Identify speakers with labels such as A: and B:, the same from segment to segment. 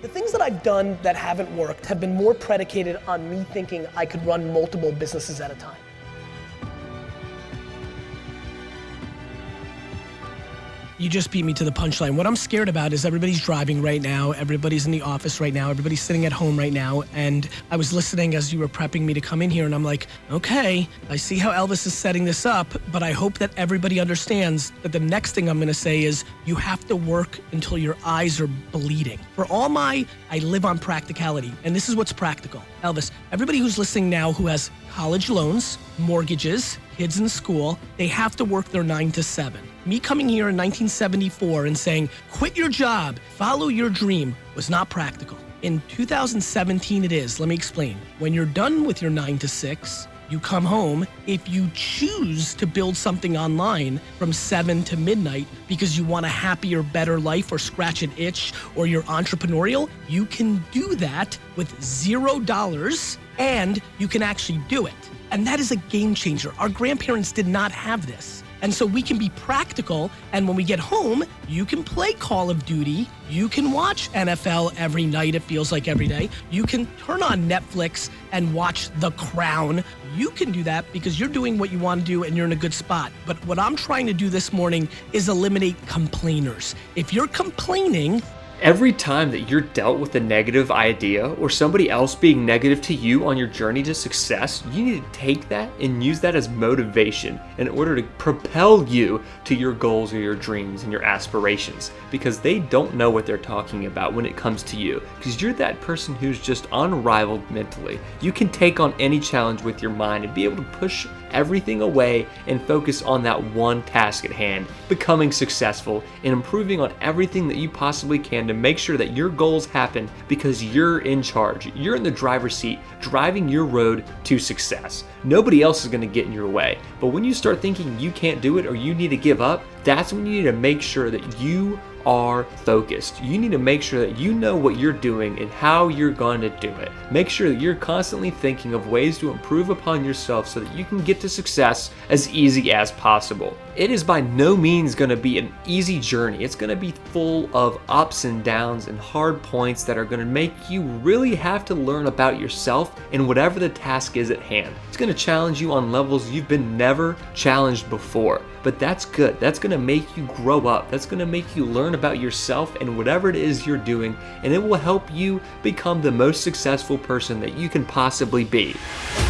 A: The things that I've done that haven't worked have been more predicated on me thinking I could run multiple businesses at a time. You just beat me to the punchline. What I'm scared about is everybody's driving right now, everybody's in the office right now, everybody's sitting at home right now, and I was listening as you were prepping me to come in here, and I'm like, okay, I see how Elvis is setting this up, but I hope that everybody understands that the next thing I'm gonna say is you have to work until your eyes are bleeding. For all I live on practicality, and this is what's practical. Elvis, everybody who's listening now who has college loans, mortgages, kids in school, they have to work their 9 to 7. Me coming here in 1974 and saying, quit your job, follow your dream, was not practical. In 2017 it is. Let me explain. When you're done with your 9 to 6, you come home. If you choose to build something online from 7 to midnight because you want a happier, better life or scratch an itch or you're entrepreneurial, you can do that with $0 and you can actually do it. And that is a game changer. Our grandparents did not have this. And so we can be practical, and when we get home, you can play Call of Duty, you can watch NFL every night, it feels like every day, you can turn on Netflix and watch The Crown. You can do that because you're doing what you want to do and you're in a good spot. But what I'm trying to do this morning is eliminate complainers. If you're complaining,
B: every time that you're dealt with a negative idea or somebody else being negative to you on your journey to success, you need to take that and use that as motivation in order to propel you to your goals or your dreams and your aspirations, because they don't know what they're talking about when it comes to you, because you're that person who's just unrivaled mentally. You can take on any challenge with your mind and be able to push everything away and focus on that one task at hand, becoming successful and improving on everything that you possibly can to make sure that your goals happen, because you're in charge. You're in the driver's seat, driving your road to success. Nobody else is going to get in your way. But when you start thinking you can't do it or you need to give up, that's when you need to make sure that you are focused. You need to make sure that you know what you're doing and how you're going to do it. Make sure that you're constantly thinking of ways to improve upon yourself so that you can get to success as easy as possible. It is by no means going to be an easy journey. It's going to be full of ups and downs and hard points that are going to make you really have to learn about yourself and whatever the task is at hand. It's going to challenge you on levels you've been never challenged before. But that's good. That's going to make you grow up. That's going to make you learn about yourself and whatever it is you're doing, and it will help you become the most successful person that you can possibly be.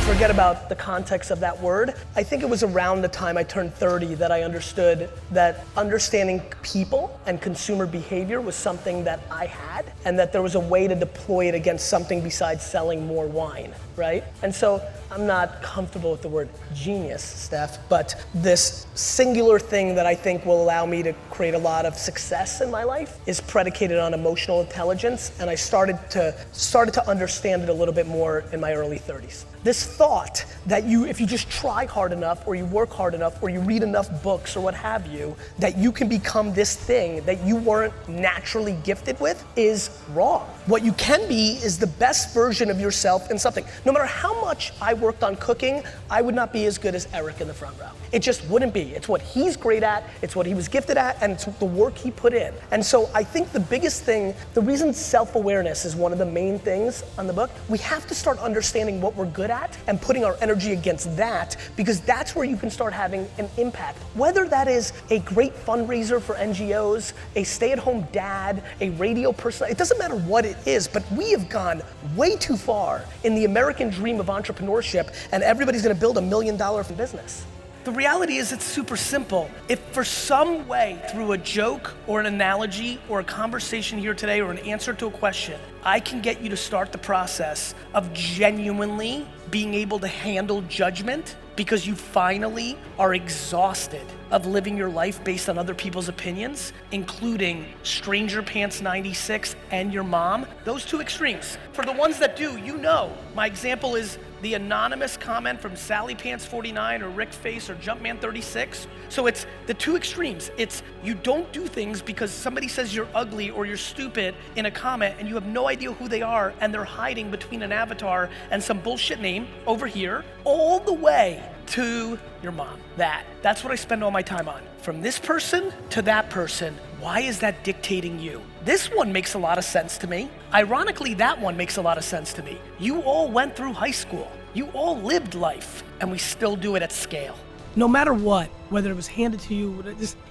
A: Forget about the context of that word. I think it was around the time I turned 30 that I understood that understanding people and consumer behavior was something that I had, and that there was a way to deploy it against something besides selling more wine, right? And so I'm not comfortable with the word genius, Steph, but this singular thing that I think will allow me to create a lot of success in my life is predicated on emotional intelligence, and I started to understand it a little bit more in my early 30s. This thought that if you just try hard enough, or you work hard enough, or you read enough books or what have you, that you can become this thing that you weren't naturally gifted with is wrong. What you can be is the best version of yourself in something. No matter how much I worked on cooking, I would not be as good as Eric in the front row. It just wouldn't be. It's what he's great at, it's what he was gifted at, and it's the work he put in. And so I think the biggest thing, the reason self-awareness is one of the main things on the book, we have to start understanding what we're good at and putting our energy against that, because that's where you can start having an impact. Whether that is a great fundraiser for NGOs, a stay-at-home dad, a radio person, it doesn't matter what it is, but we have gone way too far in the American dream of entrepreneurship, and everybody's gonna build $1 million business. The reality is it's super simple. If for some way, through a joke or an analogy or a conversation here today or an answer to a question, I can get you to start the process of genuinely being able to handle judgment because you finally are exhausted of living your life based on other people's opinions, including Stranger Pants 96 and your mom, those two extremes. For the ones that do, you know, my example is the anonymous comment from Sally Pants 49 or Rick Face or Jumpman 36. So it's the two extremes. It's you don't do things because somebody says you're ugly or you're stupid in a comment and you have no idea who they are and they're hiding between an avatar and some bullshit name over here, all the way to your mom. That's what I spend all my time on. From this person to that person, why is that dictating you? This one makes a lot of sense to me. Ironically, that one makes a lot of sense to me. You all went through high school. You all lived life, and we still do it at scale. No matter what, whether it was handed to you,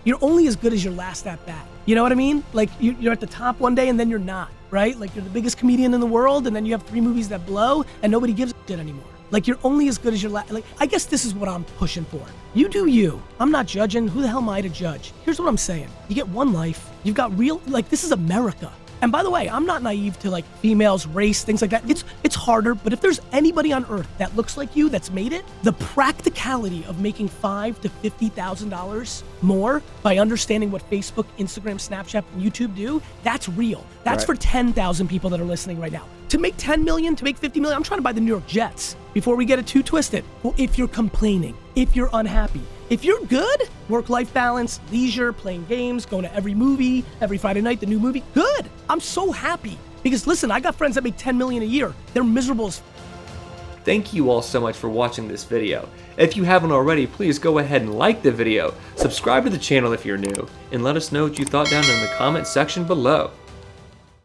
A: you're only as good as your last at bat. You know what I mean? Like you're at the top one day and then you're not, right? Like you're the biggest comedian in the world and then you have 3 movies that blow and nobody gives a shit anymore. Like you're only as good as your last, like I guess this is what I'm pushing for. You do you. I'm not judging. Who the hell am I to judge? Here's what I'm saying. You get one life. You've got real, like this is America. And by the way, I'm not naive to like females, race, things like that. It's harder, but if there's anybody on earth that looks like you that's made it, the practicality of making $5,000 to $50,000 more by understanding what Facebook, Instagram, Snapchat, and YouTube do, that's real. That's for 10,000 people that are listening right now. To make 10 million, to make 50 million, I'm trying to buy the New York Jets before we get it too twisted. Well, if you're complaining, if you're unhappy, if you're good, work-life balance, leisure, playing games, going to every movie, every Friday night, the new movie, good. I'm so happy. Because listen, I got friends that make 10 million a year. They're miserable as
B: Thank you all so much for watching this video. If you haven't already, please go ahead and like the video, subscribe to the channel if you're new, and let us know what you thought down in the comment section below.